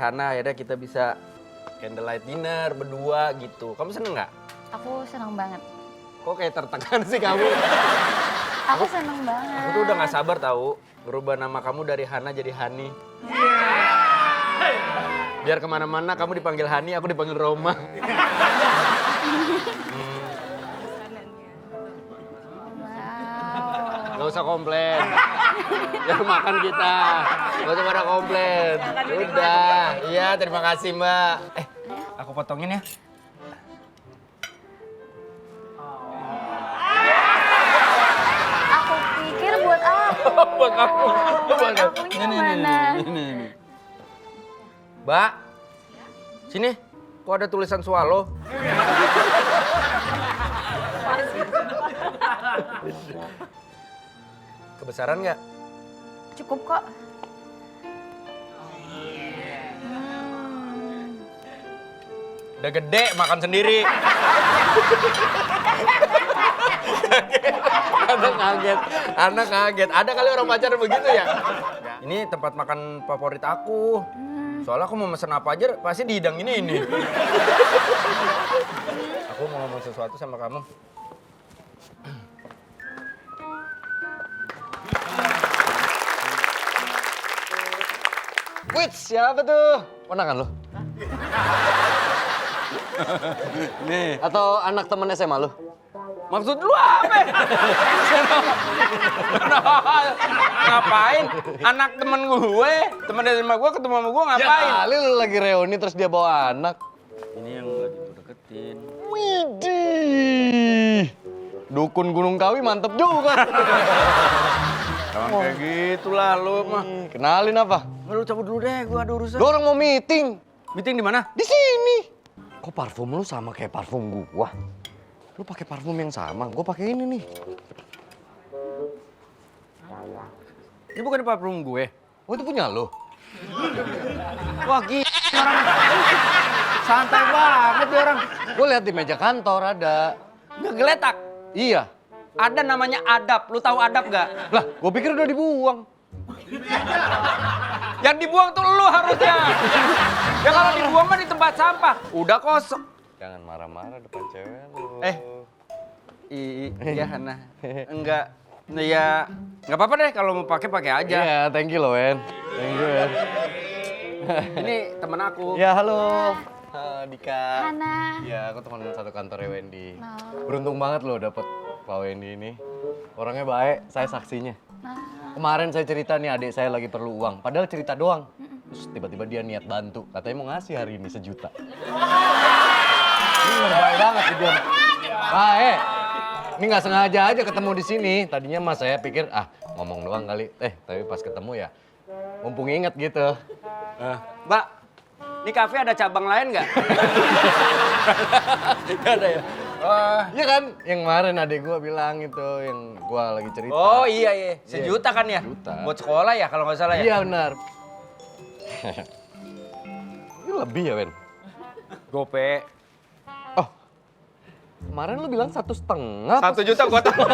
Hana, akhirnya kita bisa candlelight dinner berdua gitu. Kamu seneng nggak? Aku seneng banget. Kok kayak tertekan sih kamu? Aku seneng banget. Aku tuh udah nggak sabar tahu berubah nama kamu dari Hana jadi Hani. Biar kemana-mana kamu dipanggil Hani, aku dipanggil Roma. Wow. Gak usah komplain. Ya makan kita. Gak usah pada komplain. Udah. Iya, terima kasih Mbak. Aku potongin ya. Aku pikir buat aku. Buat aku. Buat akunya mana? Ini. Mbak, sini. Kok ada tulisan swallow? Kebesaran nggak? Cukup kok. Udah gede, makan sendiri. Anak kaget. Ada kali orang pacaran begitu ya? Ini tempat makan favorit aku. Soalnya aku mau mesen apa aja pasti dihidang ini. Aku mau ngomong sesuatu sama kamu. Wits, siapa tuh? Ponakan lo? Nih. Atau anak temen SMA lu? Maksud lu apa? Ngapain? Anak temen gue, temen SMA gue ketemu sama gue ngapain? Ya kali lu lagi reuni terus dia bawa anak. Ini yang lagi gue deketin. Widih. Dukun Gunung Kawi mantep juga. Jangan kayak gitu lah lu mah. Kenalin apa? Lu cabut dulu deh, gue ada urusan. Gua orang mau meeting. Meeting di mana? Di sini. Kok parfum lu sama kayak parfum gua? Lu pakai parfum yang sama, gua pakai ini nih. Ini bukan parfum gue. Oh itu punya lu? Wah gila orang. Santai banget dia orang. Gua lihat di meja kantor ada. Ngegeletak. Iya. Ada namanya adab. Lu tahu adab gak? Lah, gua pikir udah dibuang. Yang dibuang tuh lu harusnya. Ya kalau dibuang mah di tempat sampah. Udah kosong. Jangan marah-marah depan cewek lu. Iya Hana. Enggak. Ya nggak apa-apa deh kalau mau pakai aja. Iya, thank you loh, Wen. Thank you, Wen. Ini temen aku. Ya, halo. Dika. Hana. Iya, aku teman satu kantornya Wendy. Nah. Beruntung banget loh dapet Pak Wendy ini. Orangnya baik, saya saksinya. Nah. Kemarin saya cerita nih adik saya lagi perlu uang, padahal cerita doang. Terus tiba-tiba dia niat bantu, katanya mau ngasih hari ini 1 juta. Ini baik banget sih dia. Baik. Ini nggak sengaja aja ketemu di sini. Tadinya mas saya pikir ngomong doang kali. Tapi pas ketemu ya mumpung inget gitu. Mbak, ini kafe ada cabang lain nggak? Gak ada ya? Iya kan, yang kemarin adik gua bilang itu, yang gua lagi cerita. Oh iya. 1 juta kan ya? Juta. Buat sekolah ya kalau nggak salah ya? Iya benar. Ini lebih ya, Wen? Gope. Oh, kemarin lu bilang 1,5. 1 juta gua tahu.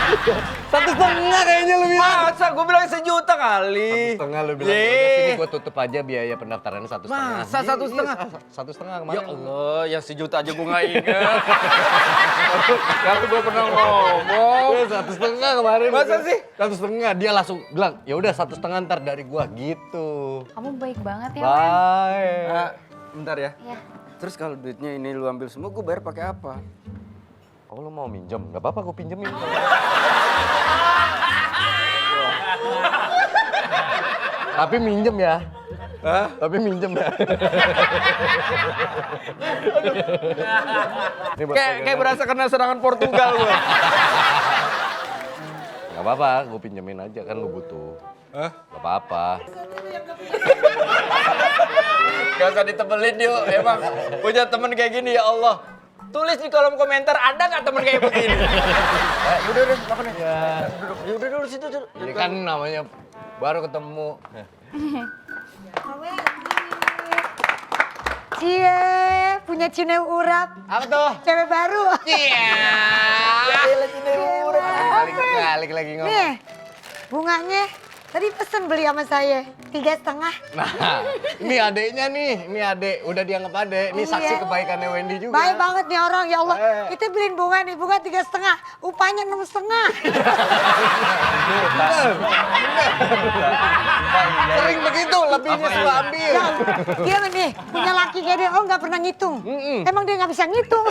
1,5 kayaknya lu bilang. Masa? Gua bilang 1 juta kali. 1,5 lu bilang. Udah sini gua tutup aja biaya pendaftarannya 1,5. Masa 1,5? 1,5 kemarin. Ya Allah, yang 1 juta aja gua nggak inget. Kalau gua pernah ngomong. 1,5 kemarin. Masa sih? 1,5 dia langsung bilang, ya udah 1,5 ntar dari gua gitu. Kamu baik banget ya, Wen. Bye. Bentar ya. Ya. Terus kalau duitnya ini lu ambil semua, gua bayar pakai apa? Oh lu mau minjem? Gak apa-apa gua pinjemin. Tapi minjem ya. Hah? Tapi minjem ya. Ini buat Kayak berasa kena serangan Portugal gua. Gak apa-apa, gue pinjemin aja kan lu butuh. Hah? Gak apa-apa. Gak usah ditebelin yuk, emang punya temen kayak gini ya Allah. Tulis di kolom komentar, ada nggak temen kayak begini? Yaudah, makan ya. Duduk, yaudah dulu situ. Ini kan namanya baru ketemu. Cie, punya Cine Urap. Apa tuh? Cewek baru. Iya. Balik lagi ngomong. Nih, bunganya tadi pesen beli sama saya. 3,5. Nah, ini adeknya nih, ini adek. Udah dianggap adek. Ini saksi Iya. kebaikannya Wendy juga. Baik banget nih orang, ya Allah. Kita beliin bunga nih, bunga 3,5. Upahnya 6,5. Sering begitu, lebihnya suka ambil. Dia nih, punya laki kayak dia, nggak pernah ngitung. Emang dia nggak bisa ngitung.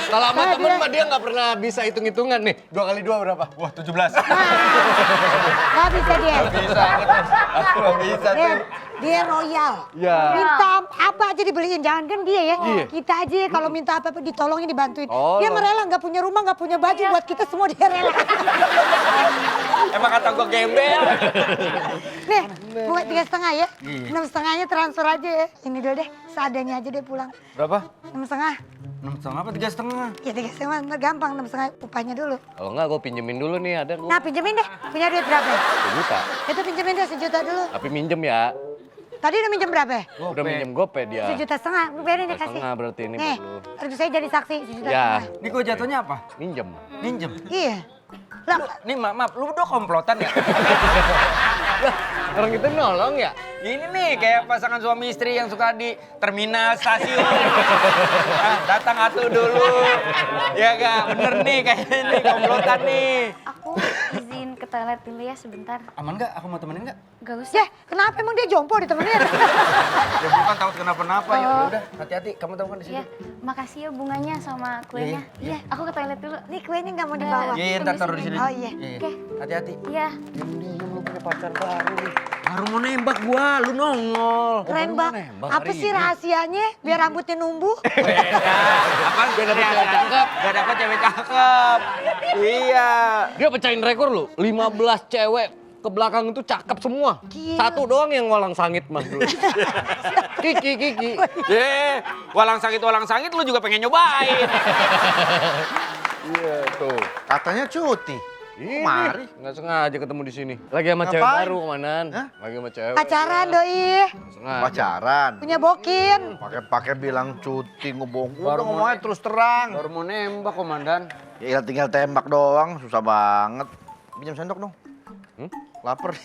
Kalau sama Nah, temen dia- mah dia nggak pernah bisa hitung-hitungan nih. 2 kali 2 berapa? Wah 17. Nggak bisa dia. Bisa. Aku nggak bisa Dia, tuh. dia royal. Ya. Minta apa aja dibeliin, jangan kan dia ya. Iya. Kita aja kalau minta apa-apa ditolongin, dibantuin. Oh, Dia loh. merela, nggak punya rumah, nggak punya baju buat kita semua dia rela. Emang kata gue gembel. Nih, bunga 3,5 ya. 6,5-nya transfer aja ya. Ini dulu deh, seadanya aja deh pulang. Berapa? 6,5. 6,5 apa 3,5? Ya 3,5 mah gampang, 6,5 upahnya dulu. Kalau nggak gue pinjemin dulu nih, ada gue Nah pinjemin deh, punya duit berapa? 1 juta. Itu pinjemin deh 1 juta dulu. Tapi minjem ya. Tadi udah minjem berapa? Udah minjem gope dia. 1,5 juta, biarin dia kasih. 1,5 berarti ini Nih, baru. harus saya jadi saksi 1,5 juta. Ya, Ini gue jatuhnya apa? minjem. Minjem. Iya. Lah, Nih maaf, lu udah komplotan ya? Orang itu nolong ya? Ini nih kayak pasangan suami istri yang suka di terminal stasiun. Datang atuh dulu. Ya gak? Bener nih kayaknya nih komplotan nih. Aku izin ke toilet dulu ya sebentar. Aman gak? Aku mau temenin gak? Gak usah. ya kenapa emang dia jompo ditemenin? Ya bukan takut kenapa-napa. Ya udah hati-hati. Kamu tahu kan di sini. Iya, makasih ya bunganya sama kuenya. Iya, aku ke toilet dulu. Nih kuenya nggak mau dibawa. Iya, ntar taruh di sini. Oh iya. Oke. Hati-hati. Iya. Lu punya pacar baru nih. Baru mau nembak gua, lu nongol. Keren baru banget. nembak Apa hari sih ini. rahasianya biar rambutnya numbuh? Apa? Gak dapet cewek cakep. Gak dapet cewek cakep. Iya. Dia pecahin rekor lu, 15 cewek ke belakang itu cakep semua. Gila. Satu doang yang walang sangit mas dulu. Kiki. Walang sangit lu juga pengen nyobain. Iya tuh. Katanya cuti. Ini Mari. nggak sengaja ketemu di sini. Lagi sama cewek Ngapain? baru komandan. Hah? Lagi sama cewek. Pacaran doi. Nggak sengaja. Pacaran. Punya bokin. Pakai bilang cuti ngebohong. Udah ngomongnya terus terang. Baru mau nembak komandan. Ya tinggal tembak doang, susah banget. Pinjam sendok dong. Hmm? Laper.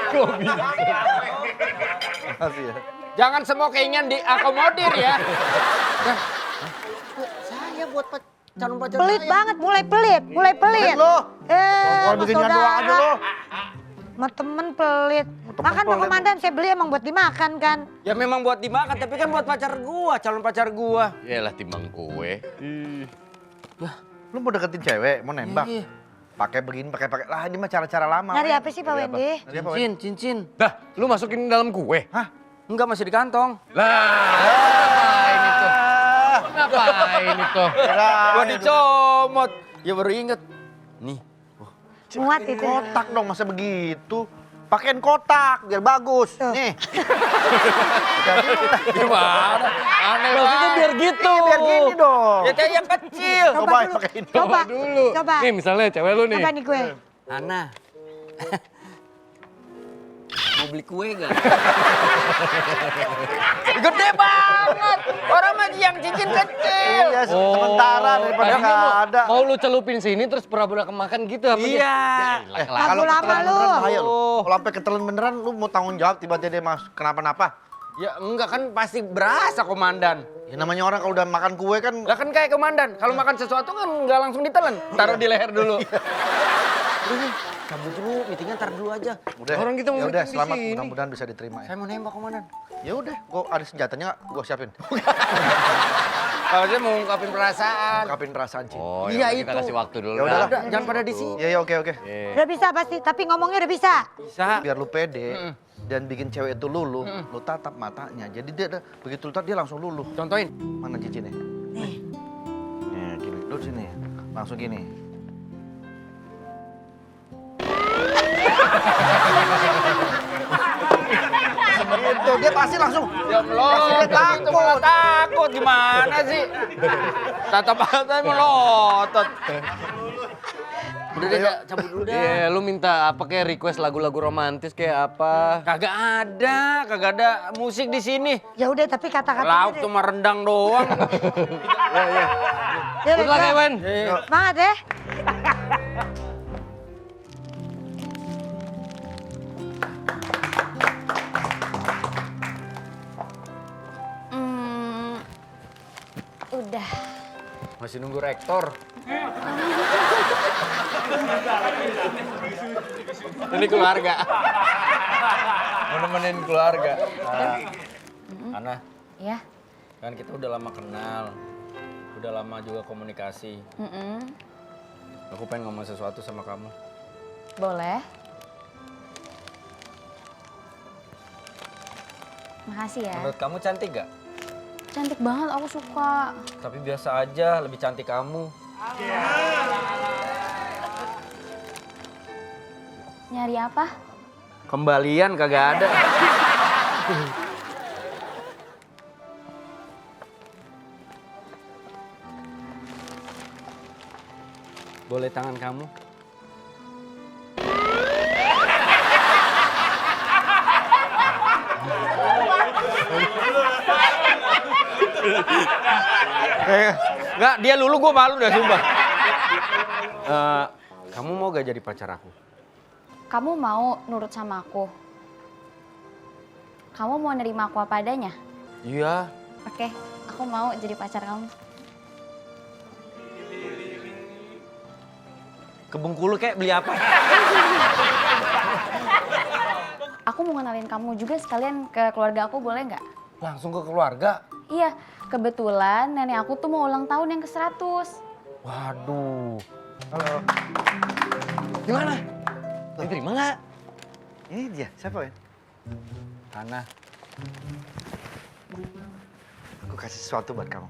Kok bisa? Makasih ya. Jangan semua keinginan diakomodir ya. Saya buat calon pacar Pelit banget, mulai pelit. Pelit lo. Kalau bikinnya doang aja lo. Sama temen pelit. Temen Makan Pak pelit. Komandan, saya beli emang buat dimakan kan. Ya memang buat dimakan, tapi kan buat pacar gua, calon pacar gua. Yalah timbang kue. Lu mau deketin cewek, mau nembak. Iya. Pakai begini, pakai. Lah ini mah cara-cara lama. Nyari apa sih Pak Wendy? Nyari apa, Wen? Cincin. Dah, lu masukin dalam kue. Hah? Enggak, masih di kantong. Ngapain itu? Ngapain itu? Gua dicomot. Ya baru inget. Nih. Muat itu. Kotak dong, masa begitu? Pakein kotak, biar bagus. Tuh. Nih. Jadi Gimana? Aneh maksudnya biar gitu. biar gini dong. Ya kayak yang kecil. Coba pakein. Coba dulu. Coba. Nih misalnya cewek lu nih. Coba nih gue. Ana. Mau beli kue gak? Gede banget. Orang mah yang cincin kecil. Iya, sementara daripada Tadinya nggak mau- ada. Mau lu celupin sini terus pura-pura kemakan gitu apa Iya. Lagu lama ketelan lu. beneran bahaya lu. Kalau sampai ketelan beneran lu mau tanggung jawab tiba-tiba dia kenapa-napa. Ya enggak kan pasti berasa komandan. Ya namanya orang kalau udah makan kue kan Lah kan kayak komandan. Kalau makan sesuatu kan nggak langsung ditelan. Taruh di leher dulu. Udah nih, cabut dulu, meetingnya ntar dulu aja. udah. Orang kita mau ya udah meeting di selamat sini. mudah-mudahan bisa diterima ya. Saya mau nembak komandan. Ya udah, gua ada senjatanya nggak? Gua siapin. Kalau saya mau ngungkapin perasaan. Ungkapin perasaan cinta. Oh Iya, ya kita itu. kasih waktu dulu. Ya udah, Udah, jangan pada di sini. Iya, oke. Iya. Udah bisa pasti, tapi ngomongnya udah bisa. Bisa. Biar lu pede dan bikin cewek itu luluh, lu tatap matanya. Jadi dia begitu lu tatap dia langsung luluh. Contohin. Mana cincinnya? Nih. Nih, gini. Lu sini. Langsung gini. Gitu, dia pasti langsung. Ya Allah, takut. Malah takut gimana sih? Tatap mata melotot. Udah deh, cabut dulu dah. Iya, lu minta apa kayak request lagu-lagu romantis kayak apa? Kagak ada musik di sini. Ya udah, tapi kata-katanya. Lauk cuma rendang doang. Ya, Good luck, udah. Ewen. Semangat ya. Sudah. Masih nunggu rektor. Ini keluarga. Mau nemenin keluarga. Ana, Ya. kan kita udah lama kenal. Udah lama juga komunikasi. Aku pengen ngomong sesuatu sama kamu. Boleh. Makasih ya. Menurut kamu cantik gak? Cantik banget, aku suka. Tapi biasa aja, lebih cantik kamu. Nyari apa? Kembalian kagak ada. Boleh tangan kamu? Enggak, dia lulu gue malu dah sumpah. Kamu mau gak jadi pacar aku? Kamu mau nurut sama aku? Kamu mau nerima aku apa adanya? Iya. Oke, aku mau jadi pacar kamu. Ke Bengkulu kayak beli apa? Aku mau kenalin kamu juga sekalian ke keluarga aku, boleh nggak? Langsung ke keluarga? Iya, kebetulan nenek aku tuh mau ulang tahun yang ke-100. Waduh. Halo. Gimana? Diterima nggak? Ini dia, siapa ya? Hana. Aku kasih sesuatu buat kamu.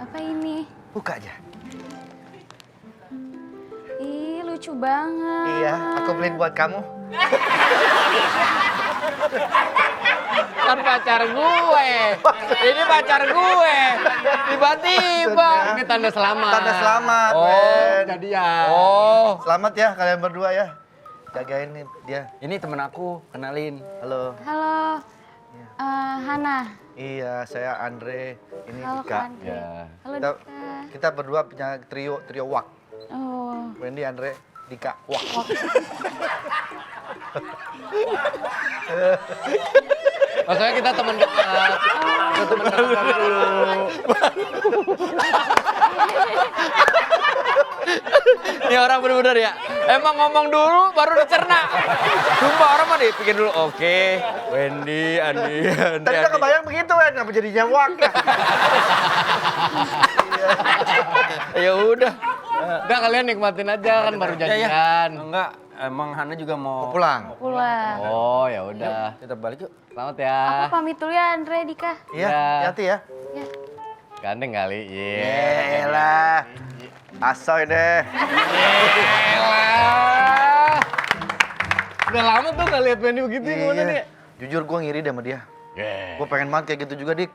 Apa ini? Buka aja. Ih, lucu banget. Iya, aku beliin buat kamu. Kan pacar gue. Ini pacar gue. Tiba-tiba. Ini tanda selamat. Tanda selamat, Oh, Wen. Jadian. Oh. Selamat ya kalian berdua ya. Jagain nih dia. Ini temen aku, kenalin. Halo. Halo, Hana. Iya, saya Andre. Ini Halo, Dika. Kak Andre. Ya. Halo, Kita, Dika. kita berdua punya trio wak. Oh, Wendy, Andre, Dika, wak. Maksudnya kita teman dekat. Kita teman dekat dulu. Ini orang bener-bener ya. Emang ngomong dulu baru dicerna. Sumpah orang mah dipikir dulu. Oke, Wendy, Andi. Tadi udah kebayang begitu, Wen. Kenapa jadinya wak ya? Ya udah. Udah kalian nikmatin aja kan baru jadian. Enggak, emang Hana juga mau Pulang. pulang. Oh ya udah. Kita balik yuk. Selamat Aku ya. pamit dulu ya, Andre, Dika. Iya, Ya. hati-hati ya. Ya. Gandeng kali. Iya. Yelah. Asoy deh. Elah. Udah lama tuh gak lihat Wendy begitu gimana nih? Jujur gue ngiri deh sama dia. Yeah. Gue pengen banget kayak gitu juga, Dik.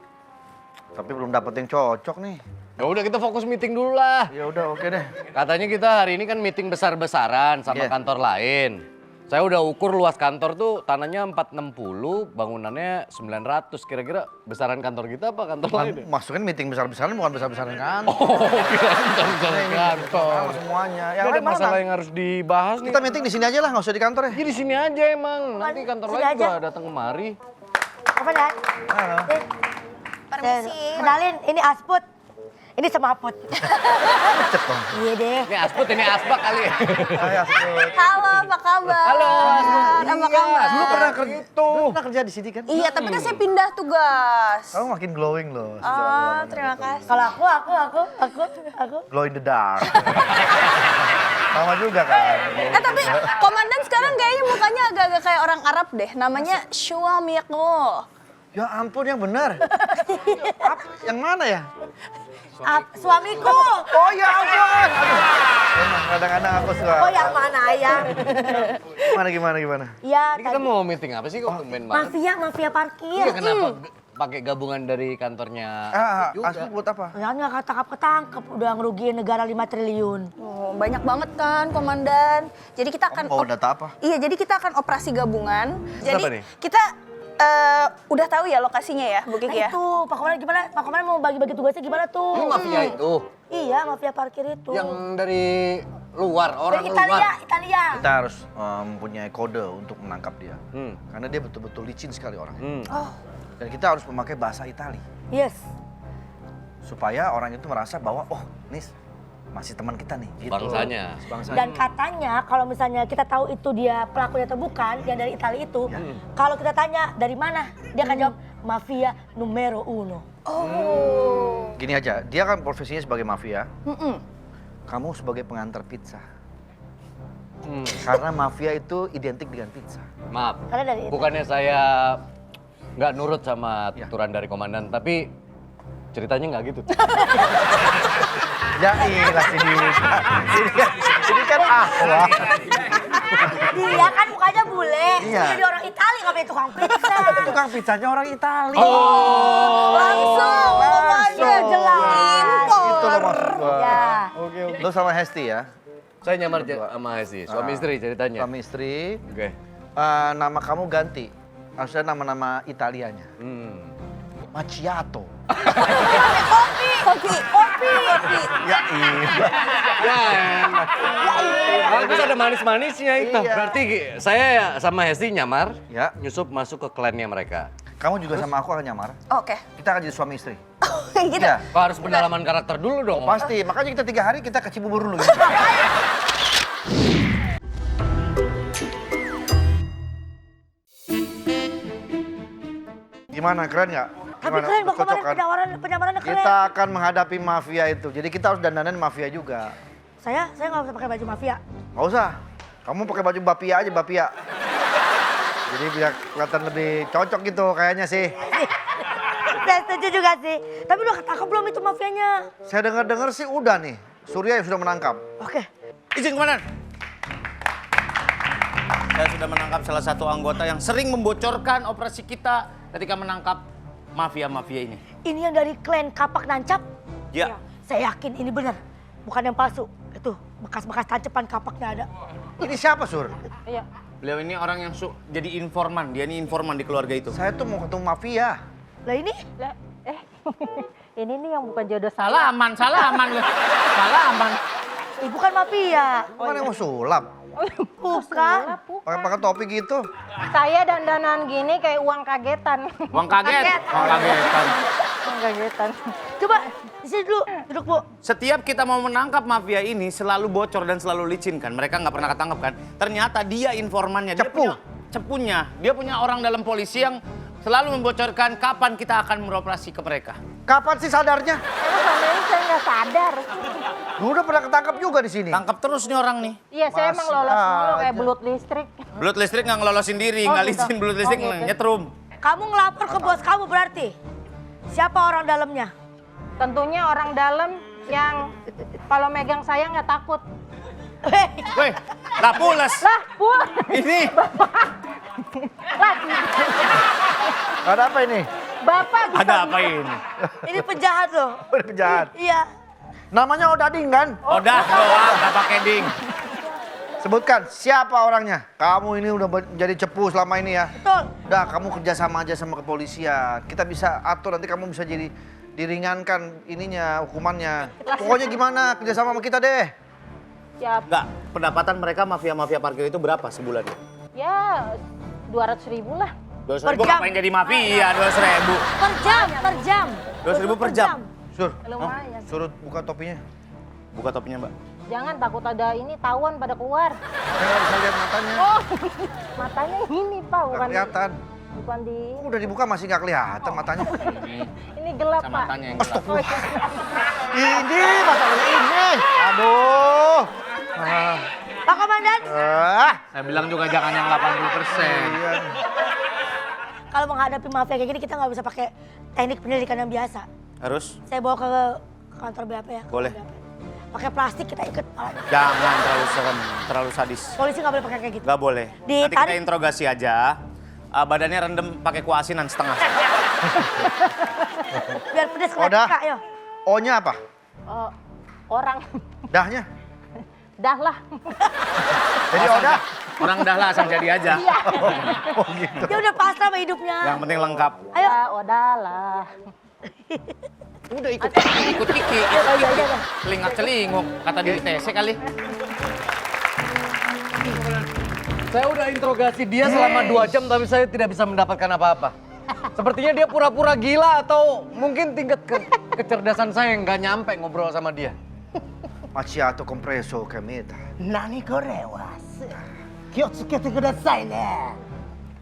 Tapi belum dapet yang cocok nih. Ya udah kita fokus meeting dulu lah. Ya udah, oke deh. Katanya kita hari ini kan meeting besar-besaran sama Iya. kantor lain. Saya udah ukur luas kantor tuh tanahnya 460, bangunannya 900. Kira-kira besaran kantor kita apa kantor lain? Ya? Masukin meeting besar-besaran bukan besar-besaran kan? Oh, kirain besar-besaran kantor. Semuanya. Ini Yang ada lain mana? masalah yang harus dibahas nih. Kita meeting di sini aja lah, nggak usah di kantor ya. Iya di sini aja emang. Nanti kantor Sini lain aja. juga datang kemari. Apa dan? Halo. Permisi. Kenalin, ini Asput. Ini semaput. Iya deh. Ini Asput, ini Asbak kali ya. Hai, Asbut. Halo, apa kabar? Halo, Apa kabar? Lu pernah kerja pernah kerja di sini kan? Iya, tapi kan saya pindah tugas. Kamu makin glowing loh. Oh, terima kasih. Kalau aku. Glow in the dark. Sama juga kan. Tapi komandan sekarang kayaknya mukanya agak-agak kayak orang Arab deh. Namanya Syuamiqo. Ya ampun, yang benar. Yang mana ya? Suamiku. Oh ya ampun. Emang kadang-kadang aku suka. Oh yang mana ayah? Gimana? Iya, Ini kita mau meeting apa sih kok tumben banget? mafia parkir. Iya kenapa pakai gabungan dari kantornya juga? Asbut buat apa? Ya nggak ketangkep, udah ngerugiin negara 5 triliun. Oh, banyak banget kan, komandan. Jadi kita akan Kamu bawa data apa? Iya, jadi kita akan operasi gabungan. Jadi Apa nih? kita udah tahu ya lokasinya ya, Bu Nah Kiki ya? itu, Pak Komandan gimana? Pak Komandan mau bagi-bagi tugasnya gimana tuh? Ini mafia itu Iya, mafia parkir itu. yang dari luar, orang Dari luar. Italia. Kita harus mempunyai kode untuk menangkap dia. Karena dia betul-betul licin sekali orangnya. Dan kita harus memakai bahasa Itali. Yes. supaya orang itu merasa bahwa oh ini masih teman kita nih. Gitu. Bangsanya. Dan katanya kalau misalnya kita tahu itu dia pelakunya atau bukan, yang dari Italia itu, kalau kita tanya dari mana, dia akan jawab mafia numero uno. Gini aja, dia kan profesinya sebagai mafia, kamu sebagai pengantar pizza. Karena mafia itu identik dengan pizza. Maaf, Karena dari bukannya saya nggak nurut sama aturan dari komandan, tapi ceritanya nggak gitu. Ya ilah sini. Ini kan ahwal. dia kan mukanya bule, Iya. jadi orang Italia nggak punya tukang pizza. Tukang pizzanya orang Italia. Langsung. Iya jelas. Itu loh maksud gua. Ya. Lo sama Hesti ya? Saya nyamar sama Hesti, suami istri ceritanya. Suami istri. Oke. Nama kamu ganti. Harusnya nama-nama Italianya. Macchiato. Kopi. Ya iya. Ya, bagus ada manis-manisnya itu. Iya. Berarti saya ya sama Hesti nyamar, Ya. nyusup masuk ke klannya mereka. Kamu juga sama aku akan nyamar. Oke. Kita akan jadi suami istri. Gitu. Iya. Kok harus pendalaman karakter dulu dong? Pasti. Makanya kita 3 hari kita ke Cibubur dulu. Gitu. Gimana, keren nggak? Tapi Gimana? keren, Bang, Cocok kemarin kan? penyamarannya keren. Kita akan menghadapi mafia itu. Jadi kita harus dandanin mafia juga. Saya nggak usah pakai baju mafia. Nggak usah. Kamu pakai baju bapia aja, bapia. Jadi biar kelihatan lebih cocok gitu kayaknya sih. Saya setuju juga sih. Tapi udah ketangkap belum itu mafianya? Saya dengar-dengar sih udah nih. Surya yang sudah menangkap. Oke. Izin komandan. Saya sudah menangkap salah satu anggota yang sering membocorkan operasi kita ketika menangkap mafia-mafia ini. Ini yang dari klan Kapak Nancap? Ya. Saya yakin ini benar. Bukan yang palsu. Itu bekas-bekas tancepan kapaknya ada. Ini siapa, Sur? Beliau ini orang yang jadi informan. Dia ini informan di keluarga itu. Saya tuh mau ketemu mafia. Lah ini? Ini nih yang bukan jodoh saya. Salaman lu. Salaman. Bukan mafia. Bukan yang mau sulap. Bukan. Pakai topi gitu. Saya dandanan gini kayak uang kagetan. Uang kaget. Uang kagetan. Uang kagetan. Coba di sini dulu. Duduk, Bu. Setiap kita mau menangkap mafia ini selalu bocor dan selalu licin kan. Mereka nggak pernah ketangkep kan. Ternyata dia informannya. Dia Cepu. punya cepunya. Dia punya orang dalam polisi yang selalu membocorkan kapan kita akan beroperasi ke mereka. Kapan sih sadarnya? Emang selama ini saya nggak sadar. Lu udah pernah ketangkap juga di sini. Tangkap terus nih orang nih. Iya, saya emang lolos mulu kayak aja. belut listrik. Belut listrik nggak ngelolosin diri, nggak gitu. licin belut listrik Oh, gitu. nyetrum. Kamu ngelapor ke bos kamu berarti? Siapa orang dalamnya? Tentunya orang dalam yang kalau megang saya nggak takut. Weh, lah pules. Lah, pul. Ini Lah, Ada apa ini? Bapak bisa. ada apa ini? Ini penjahat loh. Udah penjahat. Iya. Namanya Odading kan? Udah doang, nggak pakai ding. Sebutkan siapa orangnya. Kamu ini udah jadi cepu selama ini ya. Betul. Udah, kamu kerjasama aja sama kepolisian. Kita bisa atur, nanti kamu bisa jadi diringankan ininya, hukumannya. Pokoknya gimana, kerjasama sama kita deh. Siap. Enggak, pendapatan mereka mafia-mafia parkir itu berapa sebulan? Ya, 200.000 lah. 200.000 Per jam. ngapain jadi mafia, 200.000. Per jam, per jam. 200.000 per jam. Sur, Lumayan. suruh buka topinya. Buka topinya, Mbak. Jangan takut ada ini tawon pada keluar. Saya nggak bisa lihat matanya. Oh, matanya ini Pak, Nggak bukan kelihatan. bukan di Udah dibuka masih nggak kelihatan matanya. ini gelap Sama Pak. matanya yang gelap. Ini masalahnya ini. Aduh. Pak Komandan, Saya bilang juga jangan yang 80%. Iya. kalau menghadapi mafia kayak gini kita nggak bisa pakai teknik penyelidikan yang biasa. Harus? Saya bawa ke kantor BAP ya. Boleh. BAP. Pakai plastik kita ikat palanya. Jangan terlalu serem, terlalu sadis. Polisi nggak boleh pakai kayak gitu. Nggak boleh. Nanti kita Ditarik. interogasi aja. Badannya rendem pakai kuah asinan setengah. Biar pedes Oda. kena yo. O-nya apa? Oh, orang Dahnya? dah lah. Jadi Oda? Orang dah lah asal jadi aja. Oh gitu. Dia udah pasrah sama hidupnya. Yang penting lengkap. Ayo. Ya, udahlah. Udah ikut kiki. Celingak-celinguk. Kata di TC kali. Saya udah interogasi dia selama 2 jam tapi saya tidak bisa mendapatkan apa-apa. Sepertinya dia pura-pura gila atau mungkin tingkat kecerdasan saya yang nggak nyampe ngobrol sama dia. Macchiato compreso che meta. Nani korewas. Kyotsuke kudasai ne.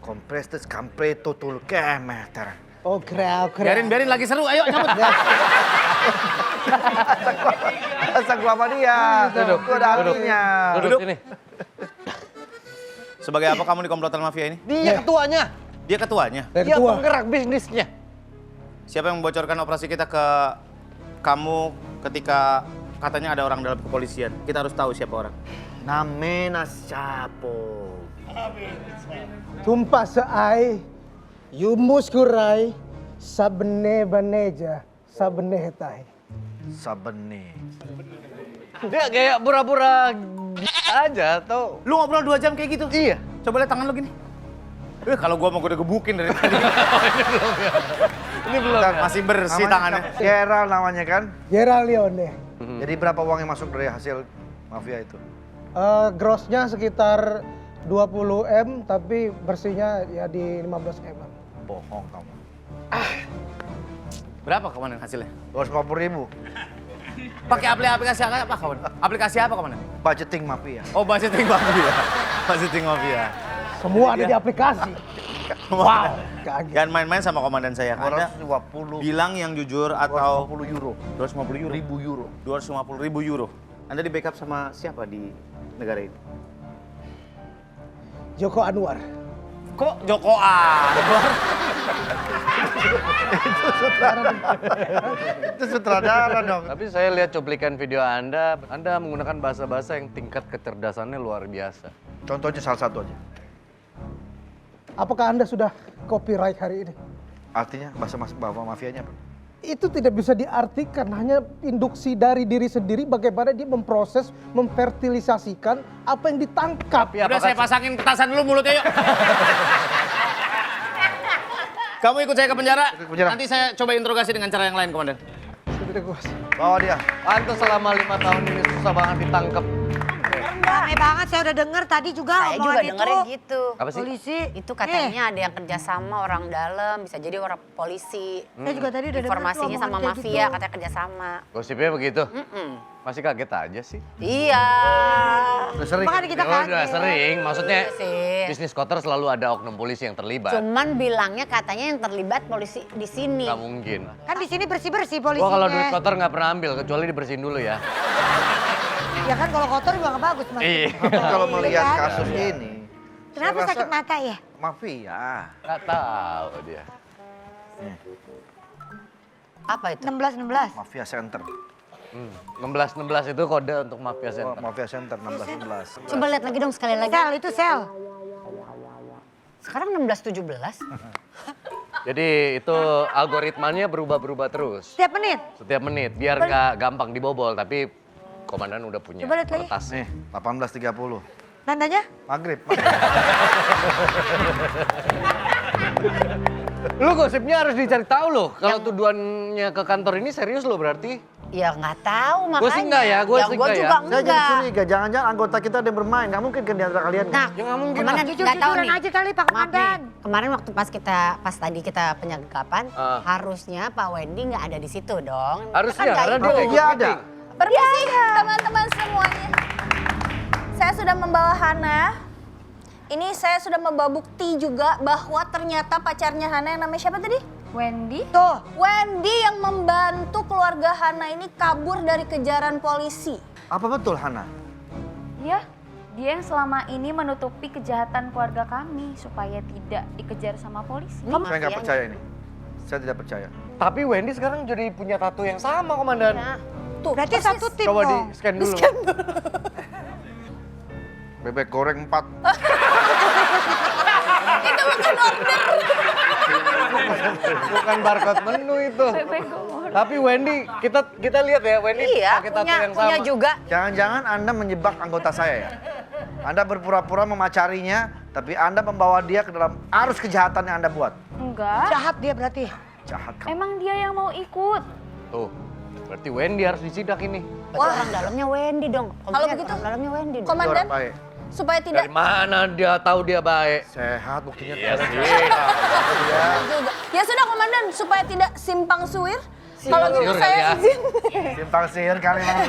Comprestes campreto tul che meter. Oke. Biarin lagi seru, ayo cabut. Asal gua sama dia. Duduk, Itu ada artinya. Duduk sini. Sebagai apa kamu di komplotan mafia ini? Dia ketuanya. Dia ketuanya. Dia penggerak bisnisnya. Siapa yang membocorkan operasi kita ke kamu ketika katanya ada orang dalam kepolisian? Kita harus tahu siapa orang. Namena siapo. Tumpah seai. Yumus kurai. Sabene baneja. Sabene hetai. Sabene. Dia kayak pura-pura aja atau Lu ngobrol 2 jam kayak gitu? iya. Coba lihat tangan lu gini. Kalau gua mau udah gebukin dari tadi. Ini belum. Masih bersih tangannya. Gerald namanya kan? Gerald Leone. Jadi berapa uang yang masuk dari hasil mafia itu? Grossnya sekitar 20 M, tapi bersihnya ya di 15 M. Bohong kamu. Berapa komandan hasilnya? 250.000. Pakai aplikasi apa kawan? Aplikasi apa komandan? Budgeting mafia. Oh, budgeting mafia. Budgeting mafia. Semua ada di aplikasi. Wow. Kaget. Jangan main-main sama komandan saya. Anda 250. bilang yang jujur atau 250 euro. 250 euro. 1000 euro. 250.000 euro. Anda di backup sama siapa di negara ini? Joko Anwar. Kok Joko Anwar? Itu sutradara dong. Tapi saya lihat cuplikan video Anda menggunakan bahasa-bahasa yang tingkat kecerdasannya luar biasa. Contohnya salah satu aja. Apakah Anda sudah copyright hari ini? Artinya bahasa mafianya apa? Itu tidak bisa diartikan, hanya induksi dari diri sendiri bagaimana dia memproses, memfertilisasikan apa yang ditangkap. Udah saya pasangin petasan dulu mulutnya yuk. Kamu ikut saya ke penjara. Ke penjara. Nanti saya coba interogasi dengan cara yang lain, komandan. Bawa dia. Pantes selama 5 tahun ini susah banget ditangkap. Rame banget, saya udah denger tadi juga Saya juga omongan dengerin itu. gitu. Apa sih? Polisi. Itu katanya ada yang kerjasama orang dalam, bisa jadi orang polisi. Saya juga tadi udah denger tuh Informasinya sama omongan kayak mafia, gitu. katanya kerjasama. Gosipnya begitu? Mm-mm. Masih kaget aja sih. Iya. Udah sering. Makanya kita Oh, kaget. udah sering, maksudnya Iya sih. bisnis kotor selalu ada oknum polisi yang terlibat. Cuman bilangnya katanya yang terlibat polisi di sini. Nggak mungkin. Kan di sini bersih-bersih polisinya. Gua kalau duit kotor nggak pernah ambil, kecuali dibersihin dulu ya. Ya kan kalau kotor juga nggak bagus mas. Iya. Kalau melihat kan? kasus ini, Kenapa saya sakit rasa mata ya? mafia. Nggak tahu dia. Apa itu? 16. Mafia Center. 16 itu kode untuk mafia Oh, center. Mafia Center 16. Coba lihat lagi dong sekali lagi. Sel, itu sel. Sekarang 16-17. Jadi itu algoritmanya berubah-berubah terus. Setiap menit. Setiap menit, biar nggak gampang dibobol. Tapi komandan udah punya Coba lihat lagi. kertas. Nih, 18.30. Tandanya? Maghrib. Lu gosipnya harus dicari tahu loh. Kalau tuduhannya ke kantor ini serius loh berarti. Ya nggak tahu makanya. Gua sih nggak ya, gua sih gua nggak juga ya. Saya jadi enggak. curiga, jangan-jangan anggota kita ada yang bermain. Nggak mungkin kan di antara kalian. Nah, Ya nggak mungkin komandan lah. nggak tahu nih. aja kali Pak Maaf nih, Komandan. kemarin waktu pas tadi kita penyagapan, harusnya Pak Wendy nggak ada di situ dong. Harusnya, Kan nggak karena ikut. dia Iya ada. Permisi teman-teman semuanya. Saya sudah membawa Hana. Ini saya sudah membawa bukti juga bahwa ternyata pacarnya Hana yang namanya siapa tadi? Wendy? Tuh. Wendy yang membantu keluarga Hana ini kabur dari kejaran polisi. Apa betul, Hana? Ya, dia yang selama ini menutupi kejahatan keluarga kami supaya tidak dikejar sama polisi. Saya nggak percaya ini. Saya tidak percaya. Tapi Wendy sekarang jadi punya tato yang sama komandan. Ya. Tuh, Berarti persis. satu tim Coba di dong. scan dulu. Bebek goreng 4. Itu bukan order. Bukan barcode menu itu. Tapi Wendy, kita lihat ya Wendy Iya, pakai tato punya, yang punya sama. juga. Jangan-jangan Anda menjebak anggota saya ya? Anda berpura-pura memacarinya, tapi Anda membawa dia ke dalam arus kejahatan yang Anda buat. Enggak, Jahat dia berarti. Jahat kamu. emang dia yang mau ikut. Tuh, berarti Wendy harus disidak ini. Wah, orang dalamnya Wendy dong. Kalau Lihat, begitu, orang dalamnya Wendy dong. Dia Komandan, orang baik. supaya tidak Dari mana dia tahu dia baik? Sehat buktinya. Iya sih. juga. Ya sudah Komandan, supaya tidak simpang suir, Kalau gitu Siur kali saya ya. izin. Simpang siur kali Bang.